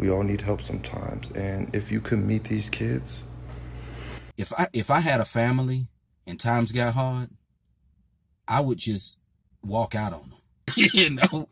We all need help sometimes. And if you could meet these kids, If I had a family and times got hard, I would just walk out on them. you know,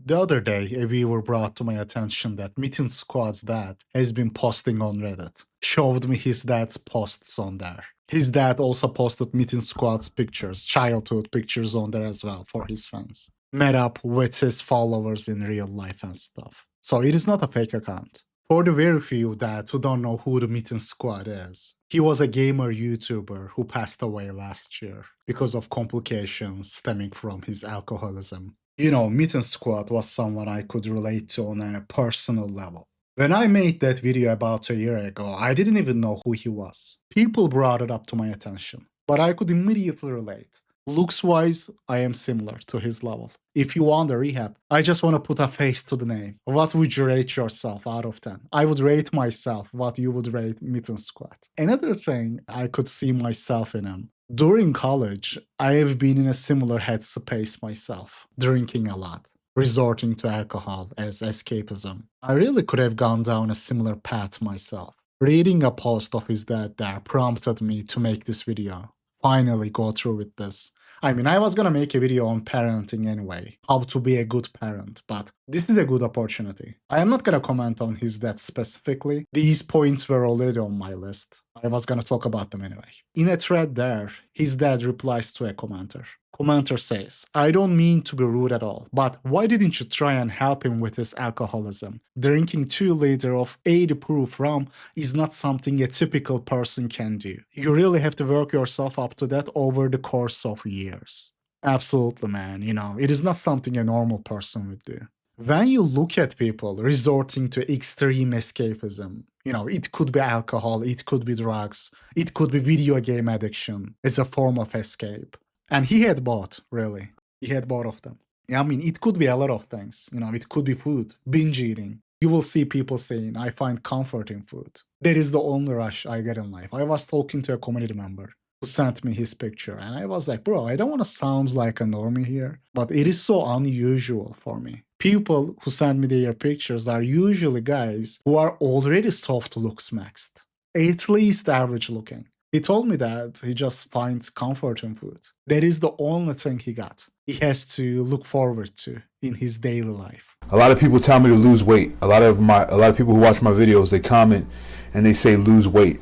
The other day, a viewer brought to my attention that Mitten Squad's dad has been posting on Reddit. Showed me his dad's posts on there. His dad also posted Mitten Squad's pictures, childhood pictures on there as well for his fans. Met up with his followers in real life and stuff. So it is not a fake account. For the very few that who don't know who the Mitten Squad is, he was a gamer YouTuber who passed away last year because of complications stemming from his alcoholism. You know, Mitten Squad was someone I could relate to on a personal level. When I made that video about a year ago, I didn't even know who he was. People brought it up to my attention, but I could immediately relate. Looks-wise, I am similar to his level. If you want a rehab, I just want to put a face to the name. What would you rate yourself out of 10? I would rate myself what you would rate Mitten Squad. Another thing I could see myself in him. During college, I have been in a similar headspace myself, drinking a lot, resorting to alcohol as escapism. I really could have gone down a similar path myself. Reading a post of his dad there prompted me to make this video. Finally go through with this. I mean, I was gonna make a video on parenting anyway, how to be a good parent, but this is a good opportunity. I am not gonna comment on his dad specifically. These points were already on my list. I was gonna talk about them anyway. In a thread there, his dad replies to a commenter. Commenter says, I don't mean to be rude at all, but why didn't you try and help him with his alcoholism? Drinking 2 liters of 80 proof rum is not something a typical person can do. You really have to work yourself up to that over the course of years. Absolutely, man. You know, it is not something a normal person would do. When you look at people resorting to extreme escapism, you know, it could be alcohol, it could be drugs, it could be video game addiction as a form of escape. And he had both, really. He had both of them. I mean, it could be a lot of things. You know, it could be food, binge eating. You will see people saying, I find comfort in food. That is the only rush I get in life. I was talking to a community member who sent me his picture, and I was like, bro, I don't want to sound like a normie here, but it is so unusual for me. People who send me their pictures are usually guys who are already soft looks maxed, at least average looking. He told me that he just finds comfort in food. That is the only thing he got. He has to look forward to in his daily life. A lot of people tell me to lose weight. A lot of people who watch my videos, they comment and they say lose weight.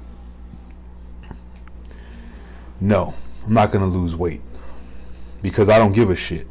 No, I'm not gonna lose weight because I don't give a shit.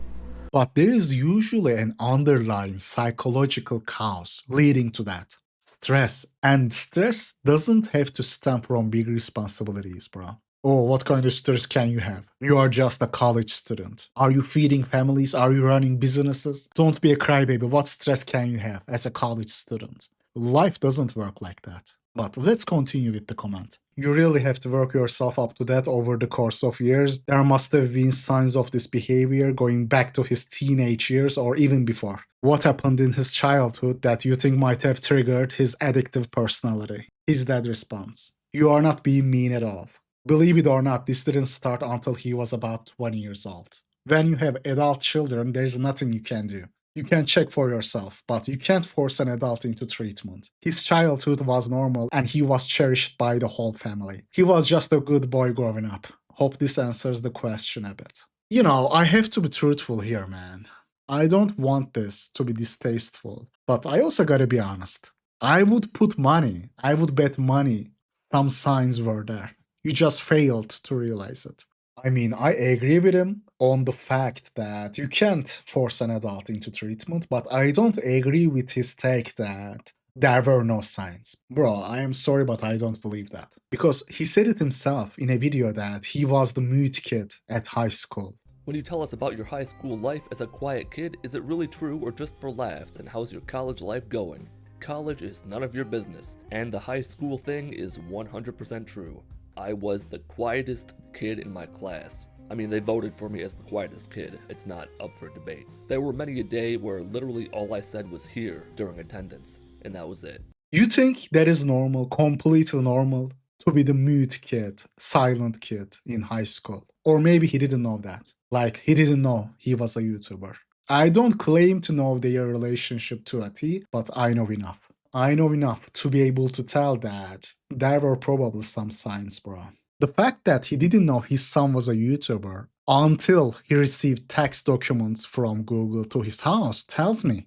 But there is usually an underlying psychological cause leading to that. Stress. And stress doesn't have to stem from big responsibilities, bro. Oh, what kind of stress can you have? You are just a college student. Are you feeding families? Are you running businesses? Don't be a crybaby. What stress can you have as a college student? Life doesn't work like that. But let's continue with the comment. You really have to work yourself up to that over the course of years. There must have been signs of this behavior going back to his teenage years or even before. What happened in his childhood that you think might have triggered his addictive personality? His dad responds, you are not being mean at all. Believe it or not, this didn't start until he was about 20 years old. When you have adult children, there's nothing you can do. You can check for yourself, but you can't force an adult into treatment. His childhood was normal and he was cherished by the whole family. He was just a good boy growing up. Hope this answers the question a bit. You know, I have to be truthful here, man. I don't want this to be distasteful, but I also gotta be honest. I would put money, I would bet money some signs were there. You just failed to realize it. I mean, I agree with him on the fact that you can't force an adult into treatment, but I don't agree with his take that there were no signs. Bro, I am sorry, but I don't believe that. Because he said it himself in a video that he was the mute kid at high school. When you tell us about your high school life as a quiet kid, is it really true or just for laughs, and how's your college life going? College is none of your business, and the high school thing is 100% true. I was the quietest kid in my class. I mean, they voted for me as the quietest kid. It's not up for debate. There were many a day where literally all I said was here during attendance, and that was it. You think that is normal, completely normal, to be the mute kid, silent kid in high school? Or maybe he didn't know that. Like, he didn't know he was a YouTuber. I don't claim to know their relationship to a T, but I know enough. I know enough to be able to tell that there were probably some signs, bro. The fact that he didn't know his son was a YouTuber until he received tax documents from Google to his house tells me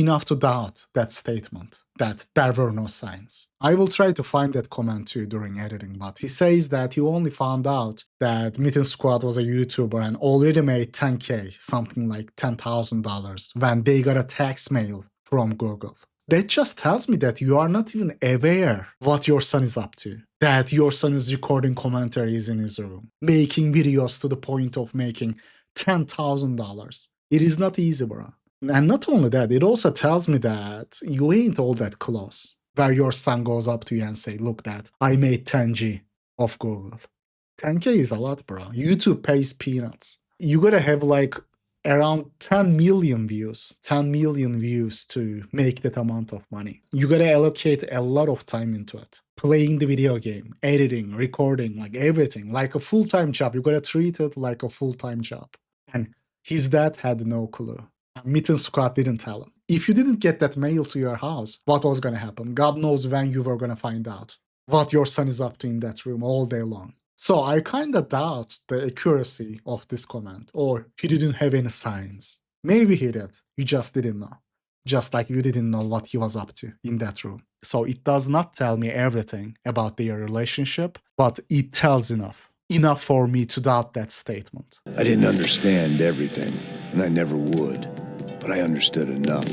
enough to doubt that statement, that there were no signs. I will try to find that comment too during editing, but he says that he only found out that Mitten Squad was a YouTuber and already made 10K, something like $10,000, when they got a tax mail from Google. That just tells me that you are not even aware what your son is up to. That your son is recording commentaries in his room, making videos to the point of making $10,000. It is not easy, bro. And not only that, it also tells me that you ain't all that close. Where your son goes up to you and say, look that, I made 10G off Google. 10K is a lot, bro. YouTube pays peanuts. You gotta have like around 10 million views to make that amount of money. You gotta allocate a lot of time into it. Playing the video game, editing, recording, like everything, like a full-time job. You gotta treat it like a full-time job. And his dad had no clue. Mitten Squad didn't tell him. If you didn't get that mail to your house, what was gonna happen? God knows when you were gonna find out what your son is up to in that room all day long. So I kinda doubt the accuracy of this comment, or he didn't have any signs. Maybe he did, you just didn't know. Just like you didn't know what he was up to in that room. So it does not tell me everything about their relationship, but it tells enough. Enough for me to doubt that statement. I didn't understand everything, and I never would, but I understood enough.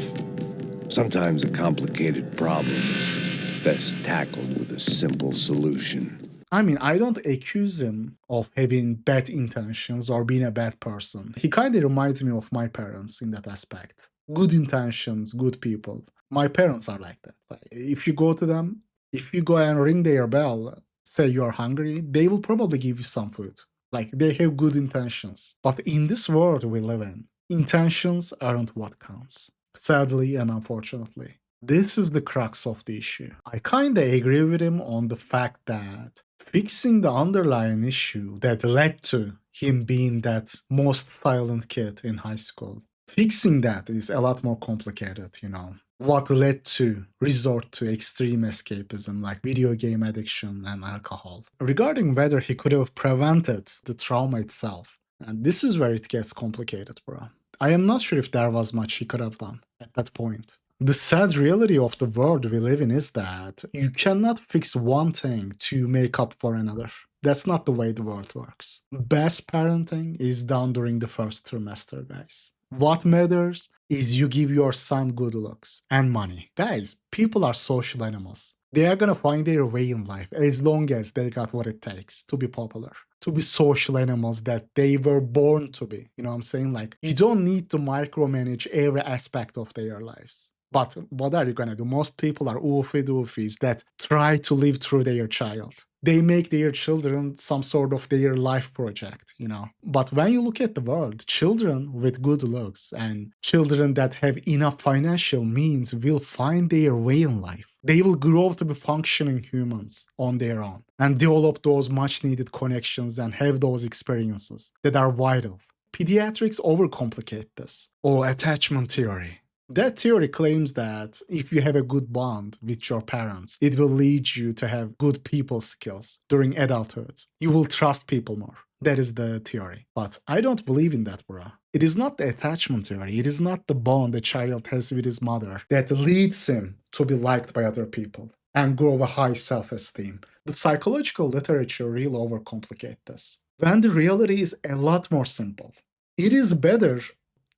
Sometimes a complicated problem is best tackled with a simple solution. I mean, I don't accuse him of having bad intentions or being a bad person. He kind of reminds me of my parents in that aspect. Good intentions, good people. My parents are like that. Like, if you go to them, if you go and ring their bell, say you're hungry, they will probably give you some food. Like, they have good intentions. But in this world we live in, intentions aren't what counts. Sadly and unfortunately. This is the crux of the issue. I kinda agree with him on the fact that fixing the underlying issue that led to him being that most silent kid in high school, fixing that is a lot more complicated, you know. What led to resort to extreme escapism like video game addiction and alcohol. Regarding whether he could have prevented the trauma itself, and this is where it gets complicated, bro. I am not sure if there was much he could have done at that point. The sad reality of the world we live in is that you cannot fix one thing to make up for another. That's not the way the world works. Best parenting is done during the first trimester, guys. What matters is you give your son good looks and money. Guys, people are social animals. They are gonna find their way in life as long as they got what it takes to be popular, to be social animals that they were born to be. You know what I'm saying? Like, you don't need to micromanage every aspect of their lives. But what are you gonna do? Most people are oofy-doofies that try to live through their child. They make their children some sort of their life project, you know. But when you look at the world, children with good looks and children that have enough financial means will find their way in life. They will grow to be functioning humans on their own and develop those much-needed connections and have those experiences that are vital. Pediatrics overcomplicate this, or attachment theory. That theory claims that if you have a good bond with your parents, it will lead you to have good people skills during adulthood. You will trust people more. That is the theory. But I don't believe in that, bro. It is not the attachment theory. It is not the bond a child has with his mother that leads him to be liked by other people and grow a high self-esteem. The psychological literature really overcomplicate this. When the reality is a lot more simple. It is better.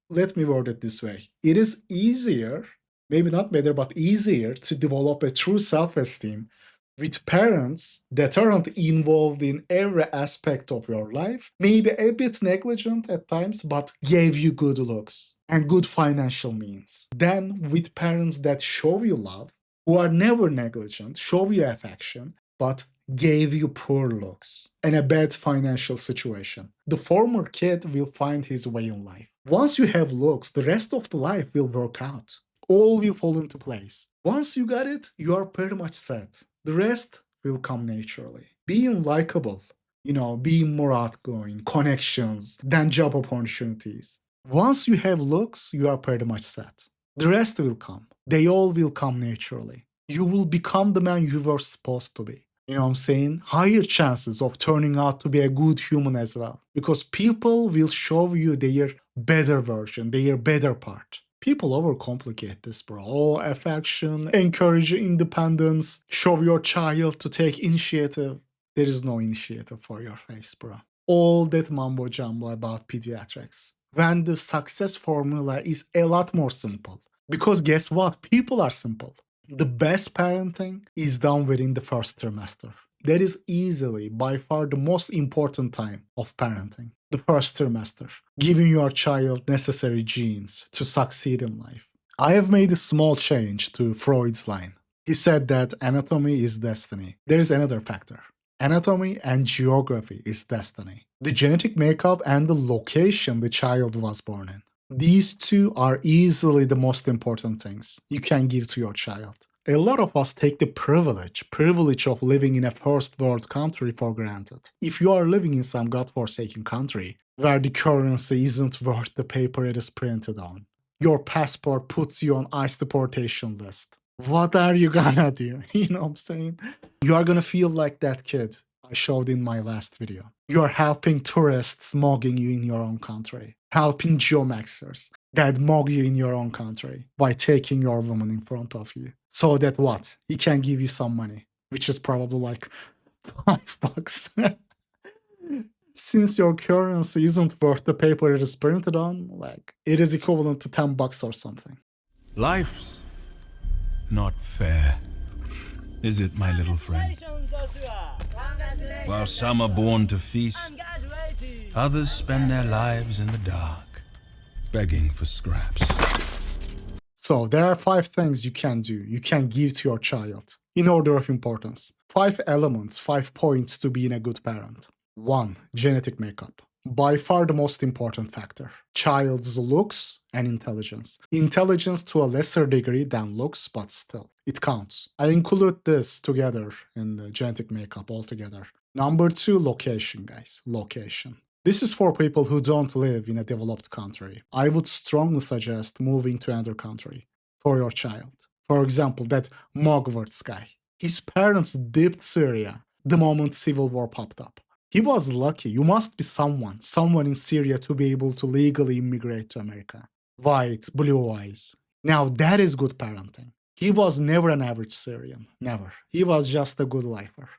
Let me word it this way. It is easier, maybe not better, but easier to develop a true self-esteem with parents that aren't involved in every aspect of your life, maybe a bit negligent at times, but gave you good looks and good financial means, than with parents that show you love, who are never negligent, show you affection, but gave you poor looks and a bad financial situation. The former kid will find his way in life. Once you have looks, the rest of the life will work out. All will fall into place. Once you got it, you are pretty much set. The rest will come naturally. Being likable, being more outgoing, connections, then job opportunities. Once you have looks, you are pretty much set. The rest will come. They all will come naturally. You will become the man you were supposed to be. You know what I'm saying? Higher chances of turning out to be a good human as well. Because people will show you their better version, their better part. People overcomplicate this, bro. Oh, affection, encourage independence, show your child to take initiative. There is no initiative for your face, bro. All that mumbo jumbo about pediatrics. When the success formula is a lot more simple. Because guess what? People are simple. The best parenting is done within the first trimester. That is easily, by far, the most important time of parenting. The first trimester. Giving your child necessary genes to succeed in life. I have made a small change to Freud's line. He said that anatomy is destiny. There is another factor. Anatomy and geography is destiny. The genetic makeup and the location the child was born in. These two are easily the most important things you can give to your child. A lot of us take the privilege of living in a first world country for granted. If you are living in some godforsaken country where the currency isn't worth the paper it is printed on, your passport puts you on ICE deportation list. What are you gonna do? You know what I'm saying? You are gonna feel like that kid I showed in my last video. You are helping tourists mugging you in your own country. Helping geomaxers that mug you in your own country by taking your woman in front of you. So that what? He can give you some money, which is probably like $5. Since your currency isn't worth the paper it is printed on, like it is equivalent to $10 or something. Life's not fair, is it, my little friend? While some are born to feast, others spend their lives in the dark, begging for scraps. So there are 5 things you can do, you can give to your child, in order of importance. 5 elements, 5 points to being a good parent. 1. Genetic makeup. By far the most important factor. Child's looks and intelligence. Intelligence to a lesser degree than looks, but still, it counts. I include this together in the genetic makeup altogether. Number 2, location, guys. Location. This is for people who don't live in a developed country. I would strongly suggest moving to another country for your child. For example, that Mogwarts guy. His parents dipped Syria the moment civil war popped up. He was lucky. You must be someone in Syria to be able to legally immigrate to America. White, blue eyes. Now that is good parenting. He was never an average Syrian. Never. He was just a good lifer.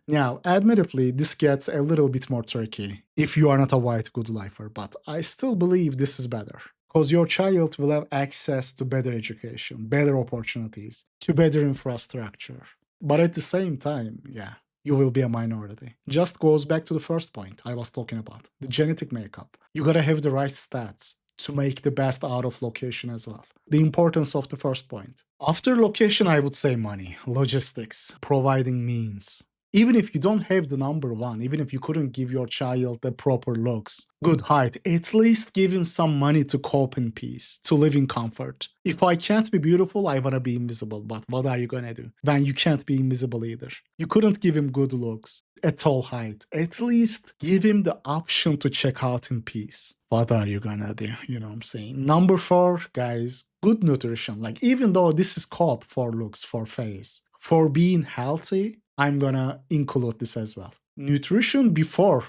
Now, admittedly, this gets a little bit more tricky if you are not a white good lifer, but I still believe this is better. Because your child will have access to better education, better opportunities, to better infrastructure. But at the same time, yeah, you will be a minority. Just goes back to the first point I was talking about, the genetic makeup. You gotta have the right stats to make the best out of location as well. The importance of the first point. After location, I would say money, logistics, providing means. Even if you don't have the number 1, even if you couldn't give your child the proper looks, good height, at least give him some money to cope in peace, to live in comfort. If I can't be beautiful, I wanna be invisible, but what are you gonna do when you can't be invisible either? You couldn't give him good looks, a tall height. At least give him the option to check out in peace. What are you gonna do? You know what I'm saying? Number 4, guys, good nutrition. Like, even though this is cope for looks, for face, for being healthy, I'm gonna include this as well. Nutrition before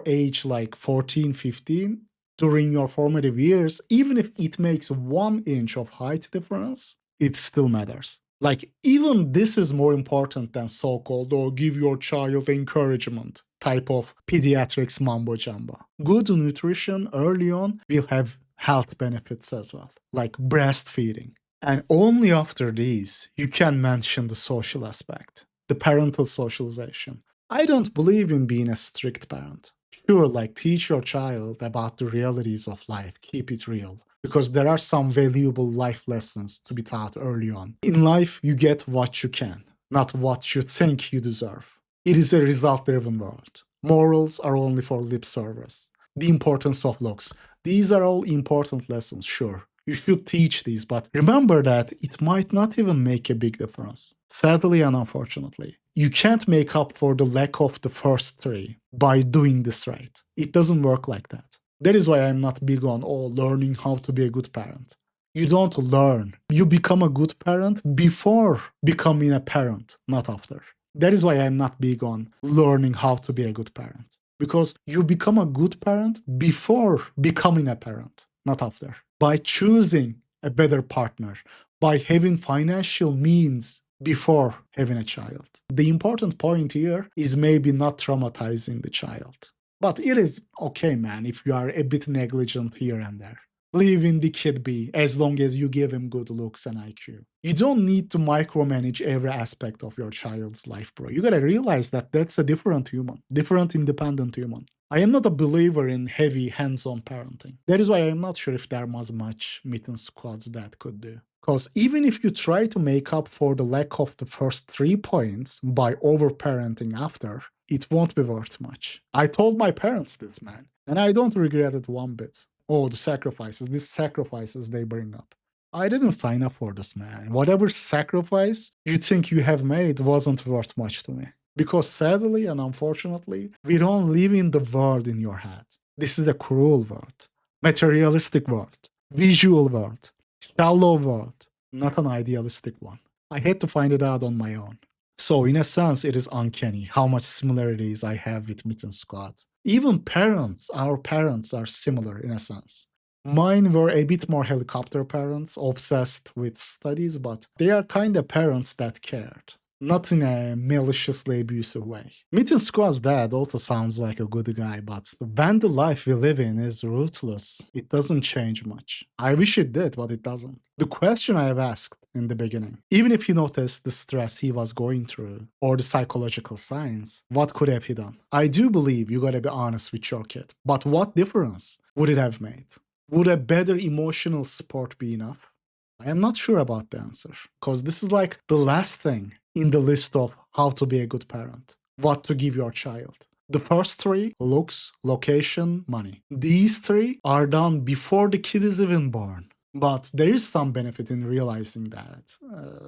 age like 14, 15, during your formative years, even if it makes 1 inch of height difference, it still matters. Like, even this is more important than so-called, oh, give your child encouragement type of pediatrics mumbo jumbo. Good nutrition early on will have health benefits as well, like breastfeeding. And only after these, you can mention the social aspect. The parental socialization. I don't believe in being a strict parent. Sure, like, teach your child about the realities of life, keep it real, because there are some valuable life lessons to be taught early on. In life, you get what you can, not what you think you deserve. It is a result-driven world. Morals are only for lip service. The importance of looks. These are all important lessons, sure. You should teach these, but remember that it might not even make a big difference. Sadly and unfortunately, you can't make up for the lack of the first 3 by doing this right. It doesn't work like that. That is why I'm not big on learning how to be a good parent. You don't learn. You become a good parent before becoming a parent, not after. That is why I'm not big on learning how to be a good parent. Because you become a good parent before becoming a parent, not after. By choosing a better partner, by having financial means before having a child. The important point here is maybe not traumatizing the child. But it is okay, man, if you are a bit negligent here and there. Leaving the kid be as long as you give him good looks and IQ. You don't need to micromanage every aspect of your child's life, bro. You gotta realize that that's a different human, different independent human. I am not a believer in heavy hands-on parenting. That is why I'm not sure if there was much Mitten squads that could do. Because even if you try to make up for the lack of the first 3 points by over-parenting after, it won't be worth much. I told my parents this, man, and I don't regret it one bit. Oh, these sacrifices they bring up. I didn't sign up for this, man. Whatever sacrifice you think you have made wasn't worth much to me. Because sadly and unfortunately, we don't live in the world in your head. This is a cruel world, materialistic world, visual world, shallow world, not an idealistic one. I had to find it out on my own. So in a sense, it is uncanny how much similarities I have with Mitten Squad. Even parents, our parents are similar in a sense. Mine were a bit more helicopter parents, obsessed with studies, but they are kind of parents that cared. Not in a maliciously abusive way. Mitten Squad's dad also sounds like a good guy, but when the life we live in is ruthless, it doesn't change much. I wish it did, but it doesn't. The question I have asked in the beginning, even if he noticed the stress he was going through, or the psychological signs, what could have he done? I do believe you gotta be honest with your kid, but what difference would it have made? Would a better emotional support be enough? I am not sure about the answer, because this is like the last thing in the list of how to be a good parent, what to give your child. The first 3, looks, location, money. These 3 are done before the kid is even born. But there is some benefit in realizing that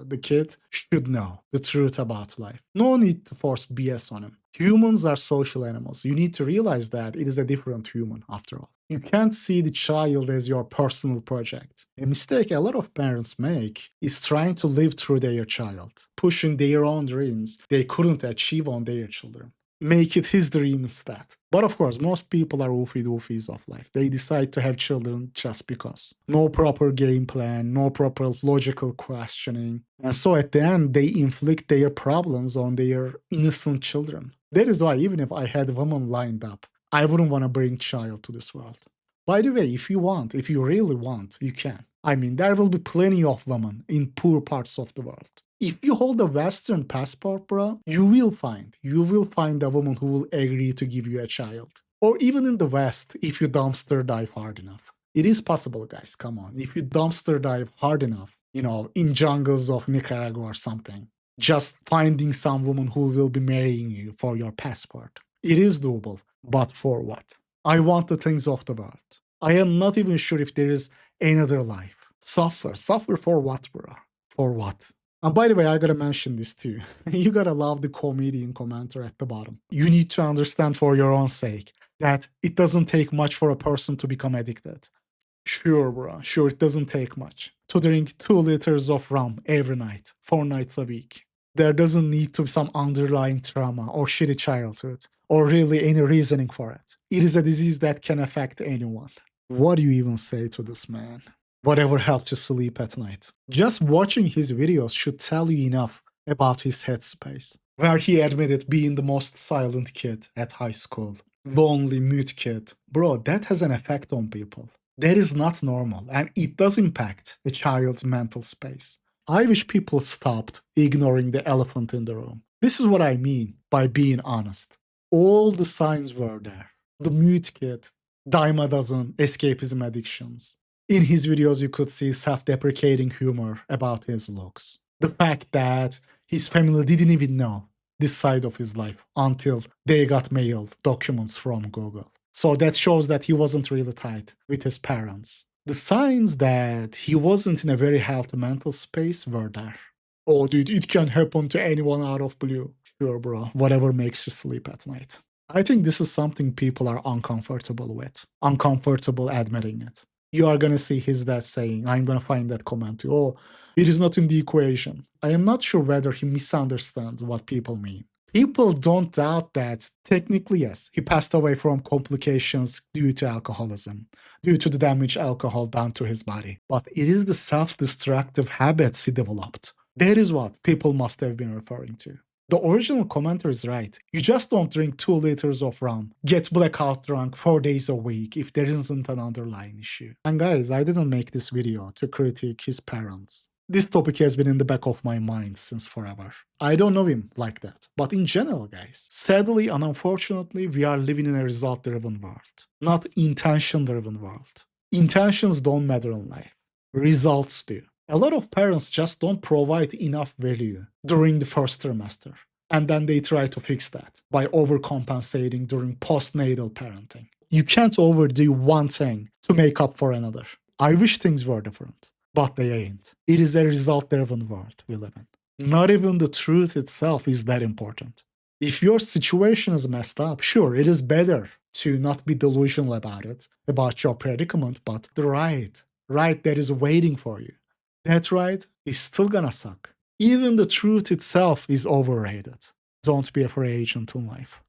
the kid should know the truth about life. No need to force BS on him. Humans are social animals. You need to realize that it is a different human after all. You can't see the child as your personal project. A mistake a lot of parents make is trying to live through their child, pushing their own dreams they couldn't achieve on their children. Make it his dream instead. But of course, most people are oofy-doofies of life. They decide to have children just because. No proper game plan, no proper logical questioning. And so at the end, they inflict their problems on their innocent children. That is why even if I had women lined up, I wouldn't want to bring child to this world. By the way, if you really want, you can. I mean, there will be plenty of women in poor parts of the world. If you hold a Western passport, bro, you will find a woman who will agree to give you a child. Or even in the West, if you dumpster dive hard enough. It is possible, guys, come on. If you dumpster dive hard enough, in jungles of Nicaragua or something, just finding some woman who will be marrying you for your passport. It is doable, but for what? I want the things of the world. I am not even sure if there is another life. Suffer for what, bro? For what? And by the way, I gotta mention this too. You gotta love the comedian commenter at the bottom. You need to understand for your own sake that it doesn't take much for a person to become addicted. Sure, bro. Sure, it doesn't take much. To drink 2 liters of rum every night, 4 nights a week. There doesn't need to be some underlying trauma or shitty childhood, or really any reasoning for it. It is a disease that can affect anyone. What do you even say to this man? Whatever helps you sleep at night. Just watching his videos should tell you enough about his headspace, where he admitted being the most silent kid at high school. Lonely, mute kid. Bro, that has an effect on people. That is not normal, and it does impact a child's mental space. I wish people stopped ignoring the elephant in the room. This is what I mean by being honest. All the signs were there. The mute kid, dime a dozen escapism addictions. In his videos, you could see self-deprecating humor about his looks. The fact that his family didn't even know this side of his life until they got mailed documents from Google. So that shows that he wasn't really tight with his parents. The signs that he wasn't in a very healthy mental space were there. Oh, dude, it can happen to anyone out of blue. Sure, bro. Whatever makes you sleep at night. I think this is something people are uncomfortable with. Uncomfortable admitting it. you are gonna see his dad saying, I'm gonna find that comment too, oh, it is not in the equation. I am not sure whether he misunderstands what people mean. People don't doubt that technically, yes, he passed away from complications due to alcoholism, due to the damage alcohol done to his body. But it is the self-destructive habits he developed. That is what people must have been referring to. The original commenter is right. You just don't drink 2 liters of rum, get blackout drunk 4 days a week if there isn't an underlying issue. And guys, I didn't make this video to critique his parents. This topic has been in the back of my mind since forever. I don't know him like that. But in general, guys, sadly and unfortunately, we are living in a result-driven world, not intention-driven world. Intentions don't matter in life. Results do. A lot of parents just don't provide enough value during the first trimester. And then they try to fix that by overcompensating during postnatal parenting. You can't overdo one thing to make up for another. I wish things were different. But they ain't. It is a result-driven world we live in. Not even the truth itself is that important. If your situation is messed up, sure, it is better to not be delusional about it, about your predicament, but the right that is waiting for you, that right is still gonna suck. Even the truth itself is overrated. Don't be afraid in life.